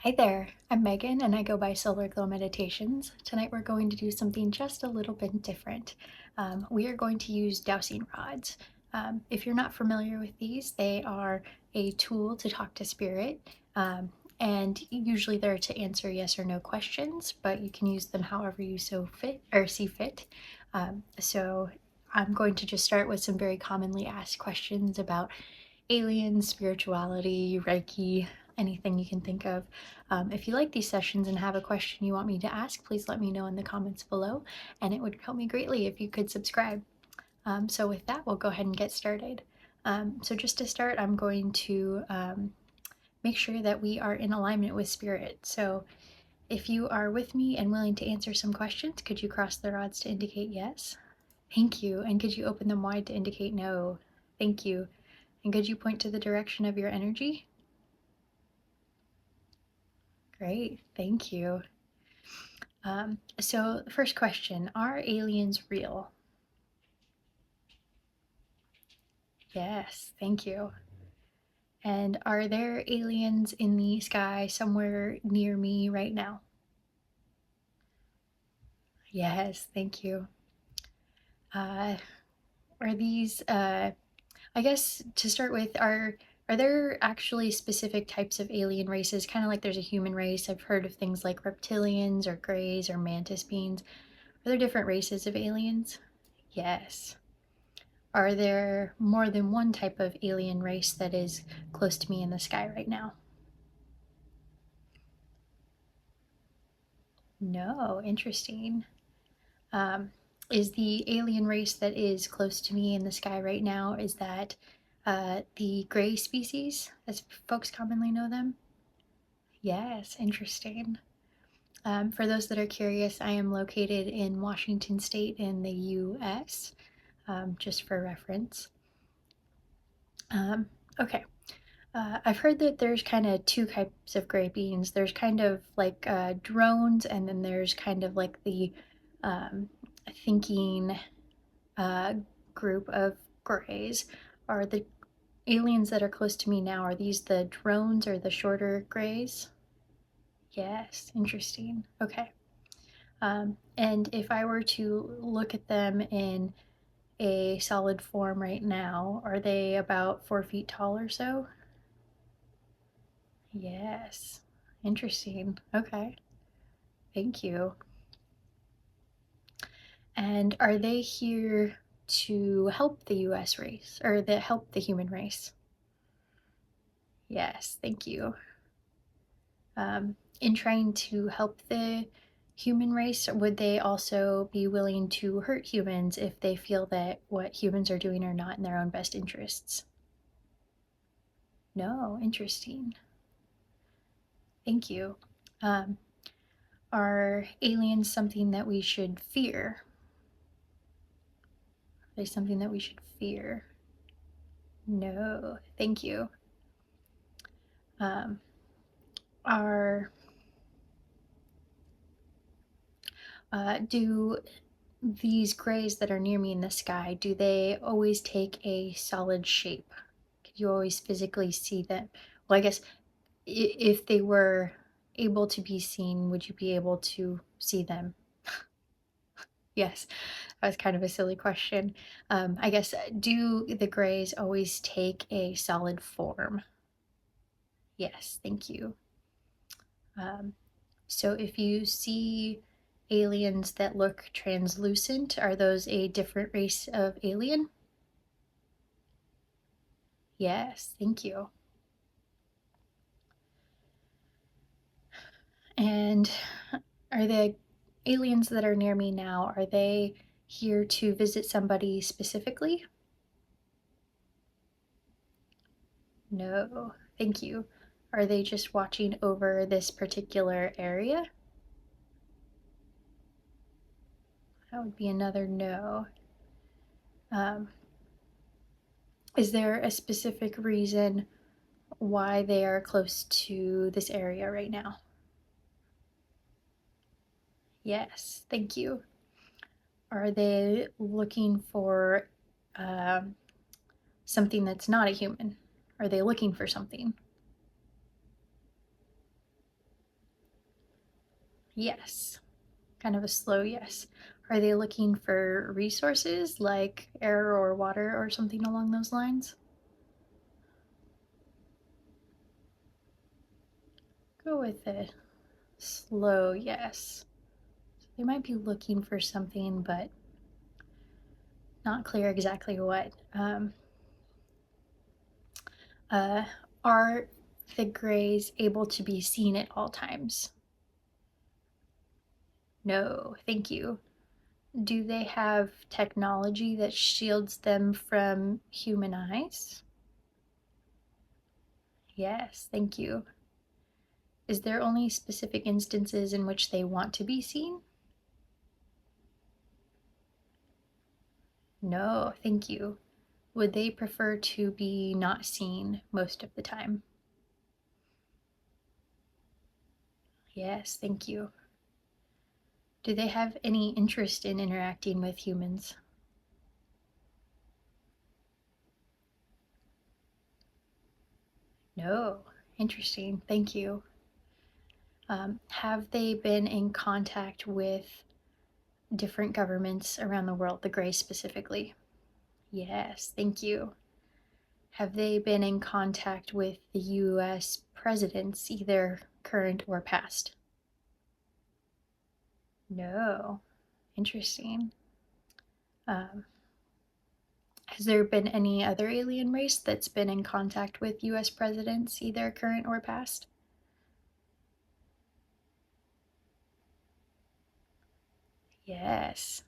Hi there, I'm Megan and I go by Solar Glow Meditations. Tonight we're going to do something just a little bit different. We are going to use dowsing rods. If you're not familiar with these, they are a tool to talk to spirit, and usually they're to answer yes or no questions, but you can use them however you so fit or see fit. So I'm going to just start with some very commonly asked questions about aliens, spirituality, Reiki, anything you can think of. If you like these sessions and have a question you want me to ask, please let me know in the comments below, and it would help me greatly if you could subscribe. So with that, we'll go ahead and get started. So just to start, I'm going to make sure that we are in alignment with spirit. So if you are with me and willing to answer some questions, could you cross the rods to indicate yes? Thank you. And could you open them wide to indicate no? Thank you. And could you point to the direction of your energy? Great, thank you. So first question, are aliens real? Yes, thank you. And are there aliens in the sky somewhere near me right now? Yes, thank you. Uh, are these, I guess to start with, are there actually specific types of alien races? Kind of like there's a human race. I've heard of things like reptilians or greys or mantis beings. Are there different races of aliens? Yes. Are there more than one type of alien race that is close to me in the sky right now? No, interesting. Um, is the alien race that is close to me in the sky right now, is that the gray species, as folks commonly know them? Yes, interesting. For those that are curious, I am located in Washington State in the US, just for reference. Um, okay. I've heard that there's kind of two types of gray beans. There's kind of like drones, and then there's kind of like the um, thinking uh, group of grays. Are the aliens that are close to me now, are these the drones or the shorter grays? Yes, interesting. Okay. And if I were to look at them in a solid form right now, are they about 4 feet tall or so? Yes. Interesting. Okay. Thank you. And are they here to help the US race or help the human race? Yes, thank you. In trying to help the human race, would they also be willing to hurt humans if they feel that what humans are doing are not in their own best interests? No, interesting. Thank you. Um, are aliens something that we should fear? Are they something that we should fear? No, thank you. Um, are do these grays that are near me in the sky, do they always take a solid shape? Could you always physically see them? Well, I guess if they were able to be seen, would you be able to see them? Yes, that was kind of a silly question. I guess, do the grays always take a solid form? Yes, thank you. Um, so if you see aliens that look translucent, are those a different race of alien? Yes, thank you. And are the aliens that are near me now, are they here to visit somebody specifically? No, thank you. Are they just watching over this particular area? That would be another no. Um, is there a specific reason why they are close to this area right now? Yes, thank you. Are they looking for um, something that's not a human? Are they looking for something? Yes. Kind of a slow yes. Are they looking for resources like air or water or something along those lines? Go with it. Slow yes. So they might be looking for something, but not clear exactly what. Uh, are the grays able to be seen at all times? No, thank you. Do they have technology that shields them from human eyes? Yes, thank you. Is there only specific instances in which they want to be seen? No, thank you. Would they prefer to be not seen most of the time? Yes, thank you. Do they have any interest in interacting with humans? No. Interesting. Thank you. Have they been in contact with different governments around the world, the Greys specifically? Yes, thank you. Have they been in contact with the US presidents, either current or past? No. Interesting. Um, has there been any other alien race that's been in contact with US presidents, either current or past? Yes.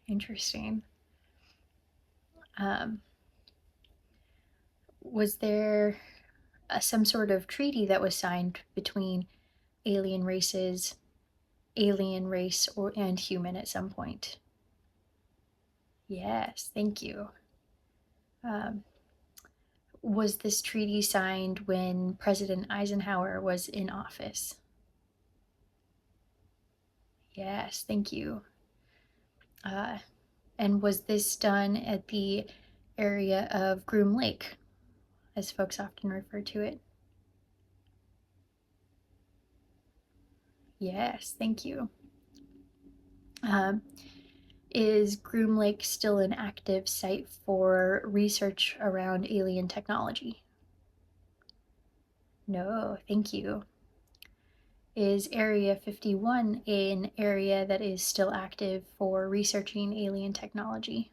Interesting. Um, was there some sort of treaty that was signed between alien races, alien race, and human at some point? Yes, thank you. Um, was this treaty signed when President Eisenhower was in office? Yes, thank you. Uh, and was this done at the area of Groom Lake, as folks often refer to it? Yes, thank you. Um, is Groom Lake still an active site for research around alien technology? No, thank you. Is Area 51 an area that is still active for researching alien technology?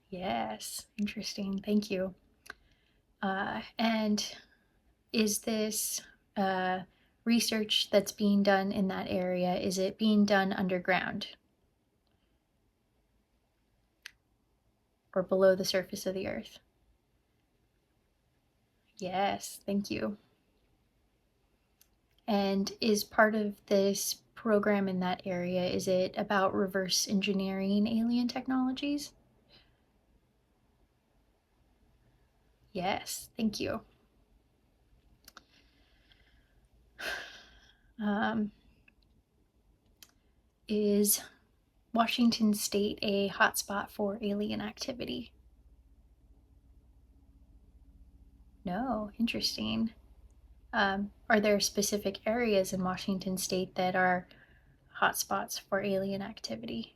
Yes, interesting. Thank you. And is this uh, research that's being done in that area, is it being done underground or below the surface of the earth? Yes, thank you. And is part of this program in that area, is it about reverse engineering alien technologies? Yes, thank you. Um, is Washington State a hotspot for alien activity? No, interesting. Are there specific areas in Washington State that are hotspots for alien activity?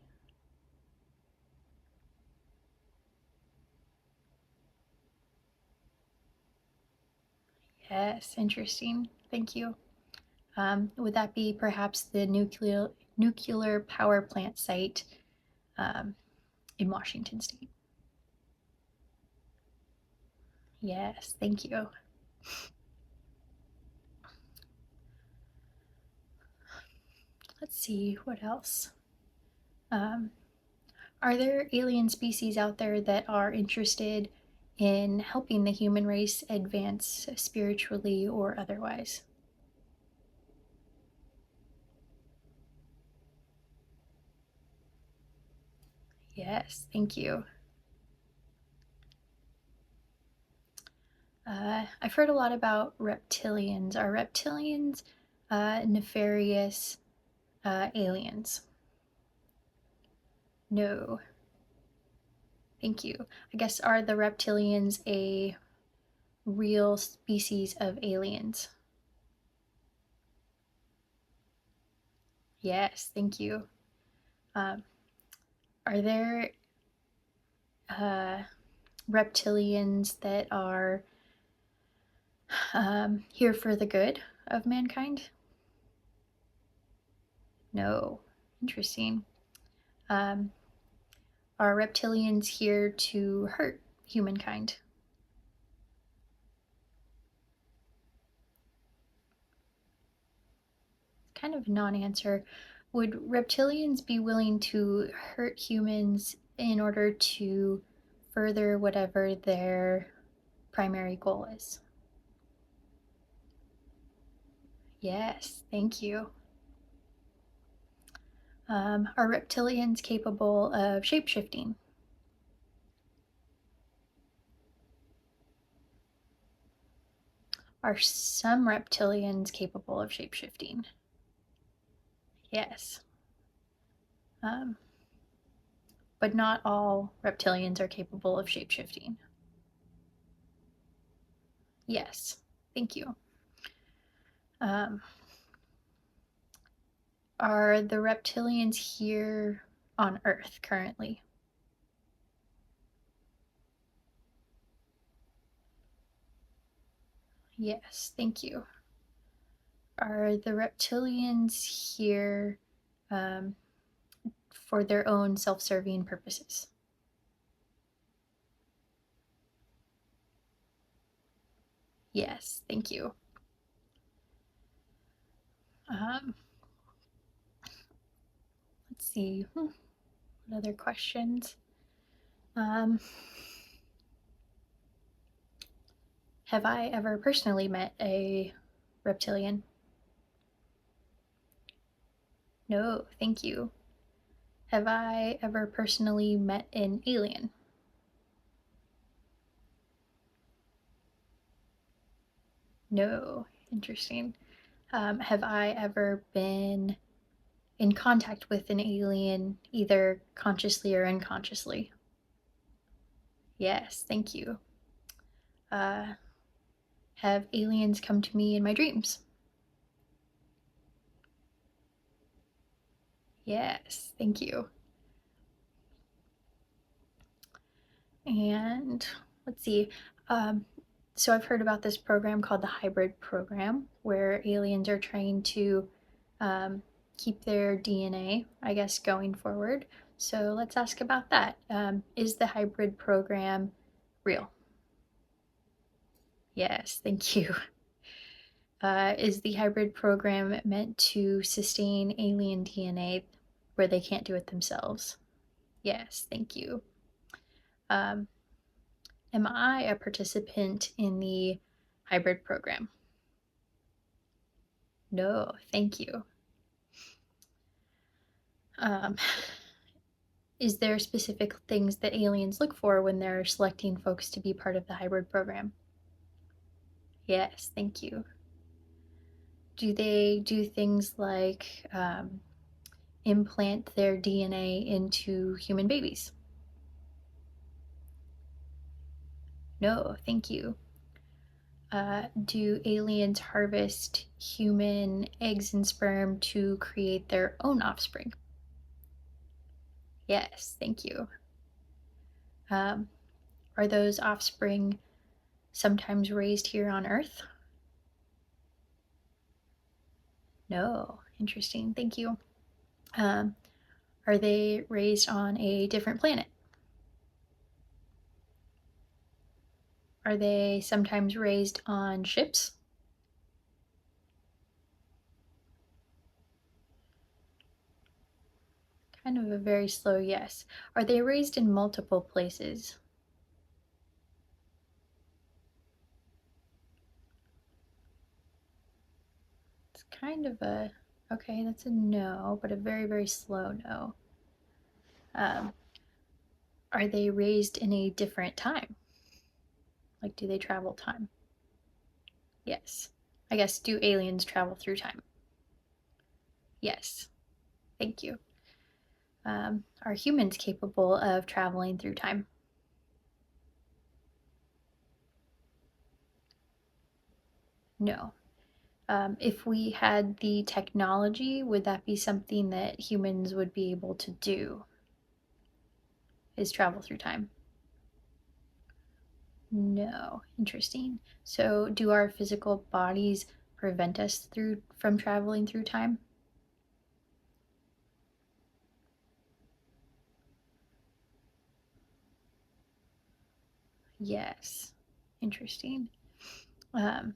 Yes, interesting. Thank you. Would that be perhaps the nuclear power plant site um, in Washington State? Yes, thank you. Let's see what else. Um, are there alien species out there that are interested in helping the human race advance spiritually or otherwise? Yes, thank you. I've heard a lot about reptilians. Are reptilians nefarious aliens? No, thank you. I guess are the reptilians a real species of aliens? Yes, thank you. Um, are there uh, reptilians that are here for the good of mankind? No. Interesting. Um, are reptilians here to hurt humankind? Kind of a non-answer. Would reptilians be willing to hurt humans in order to further whatever their primary goal is? Yes, thank you. Are reptilians capable of shapeshifting? Are some reptilians capable of shapeshifting? Yes. Um, but not all reptilians are capable of shapeshifting. Yes, thank you. Um, are the reptilians here on Earth currently? Yes, thank you. Are the reptilians here um, for their own self serving purposes? Yes, thank you. Um, let's see. What other questions? Um, have I ever personally met a reptilian? No, thank you. Have I ever personally met an alien? No, interesting. Have I ever been in contact with an alien, either consciously or unconsciously? Yes, thank you. Uh, have aliens come to me in my dreams? Yes, thank you. And let's see. Um, so I've heard about this program called the hybrid program, where aliens are trying to um, keep their DNA, I guess, going forward. So let's ask about that. Is the hybrid program real? Yes, thank you. Is the hybrid program meant to sustain alien DNA where they can't do it themselves? Yes, thank you. Um, am I a participant in the hybrid program? No, thank you. Um, is there specific things that aliens look for when they're selecting folks to be part of the hybrid program? Yes, thank you. Do they do things like implant their DNA into human babies? No, thank you. Do aliens harvest human eggs and sperm to create their own offspring? Yes, thank you. Um, are those offspring sometimes raised here on Earth? No, interesting, thank you. Um, are they raised on a different planet? Are they sometimes raised on ships? Kind of a very slow yes. Are they raised in multiple places? It's kind of a, okay, that's a no, but a very, very slow no. Um, are they raised in a different time? Like, do they travel time? Yes. I guess, do aliens travel through time? Yes. Thank you. Are humans capable of traveling through time? No. If we had the technology, would that be something that humans would be able to do? Is travel through time? No. Interesting. So, do our physical bodies prevent us from traveling through time? Yes. Interesting. Um,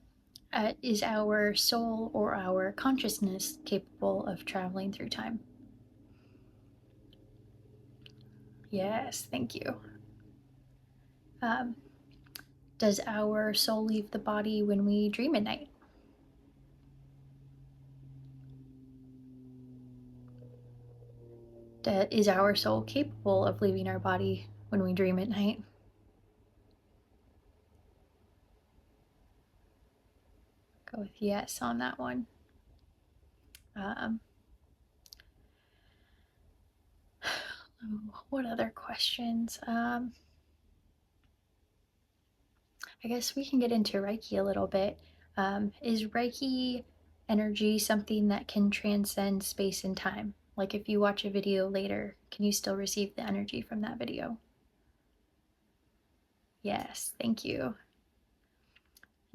is our soul or our consciousness capable of traveling through time? Yes, thank you. Um, does our soul leave the body when we dream at night? Is our soul capable of leaving our body when we dream at night? Go with yes on that one. Um, what other questions? I guess we can get into Reiki a little bit. Is Reiki energy something that can transcend space and time? Like if you watch a video later, can you still receive the energy from that video? Yes, thank you.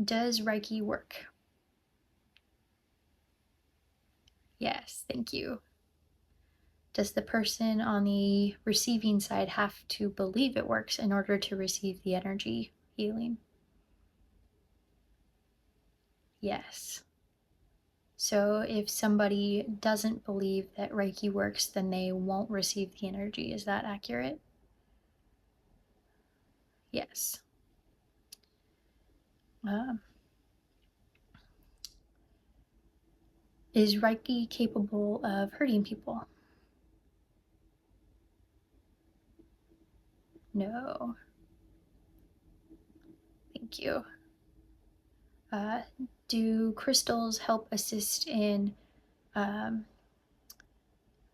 Does Reiki work? Yes, thank you. Does the person on the receiving side have to believe it works in order to receive the energy healing? Yes. So if somebody doesn't believe that Reiki works, then they won't receive the energy. Is that accurate? Yes. Um, is Reiki capable of hurting people? No. Thank you. Uh, do crystals help assist in um,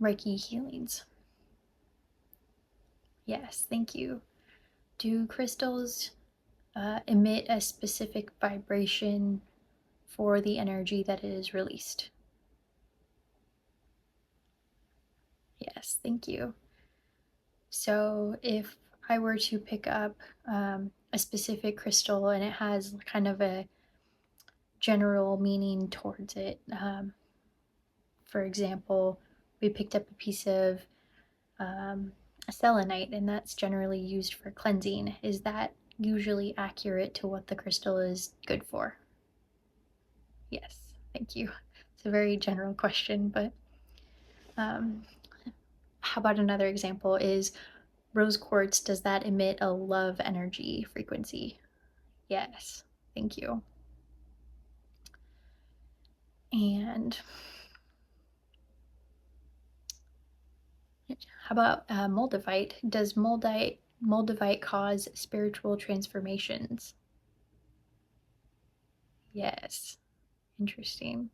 Reiki healings? Yes, thank you. Do crystals emit a specific vibration for the energy that is released? Yes, thank you. So if I were to pick up a specific crystal and it has kind of a general meaning towards it, for example, we picked up a piece of selenite and that's generally used for cleansing. Is that usually accurate to what the crystal is good for? Yes, thank you. It's a very general question, but um, how about another example is rose quartz, does that emit a love energy frequency? Yes, thank you. And how about moldavite? Does moldavite cause spiritual transformations? Yes, interesting.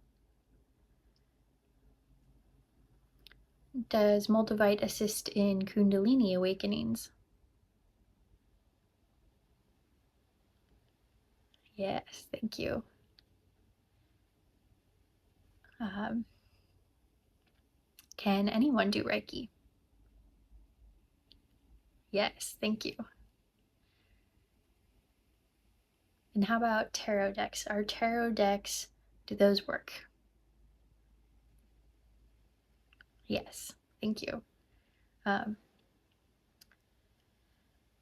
Does moldavite assist in kundalini awakenings? Yes, thank you. Um, can anyone do Reiki? Yes, thank you. And how about tarot decks? Are tarot decks, do those work? Yes, thank you. Um,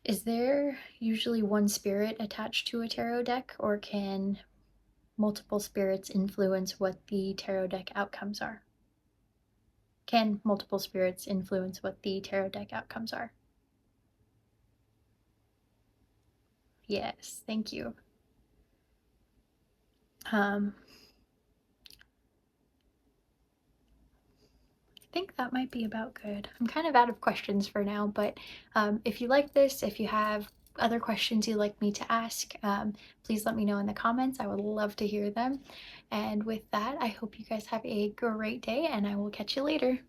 is there usually one spirit attached to a tarot deck, or can multiple spirits influence what the tarot deck outcomes are? Can multiple spirits influence what the tarot deck outcomes are? Yes, thank you. Um, I think that might be about good. I'm kind of out of questions for now, but if you like this, if you have other questions you'd like me to ask, please let me know in the comments. I would love to hear them. And with that, I hope you guys have a great day, and I will catch you later.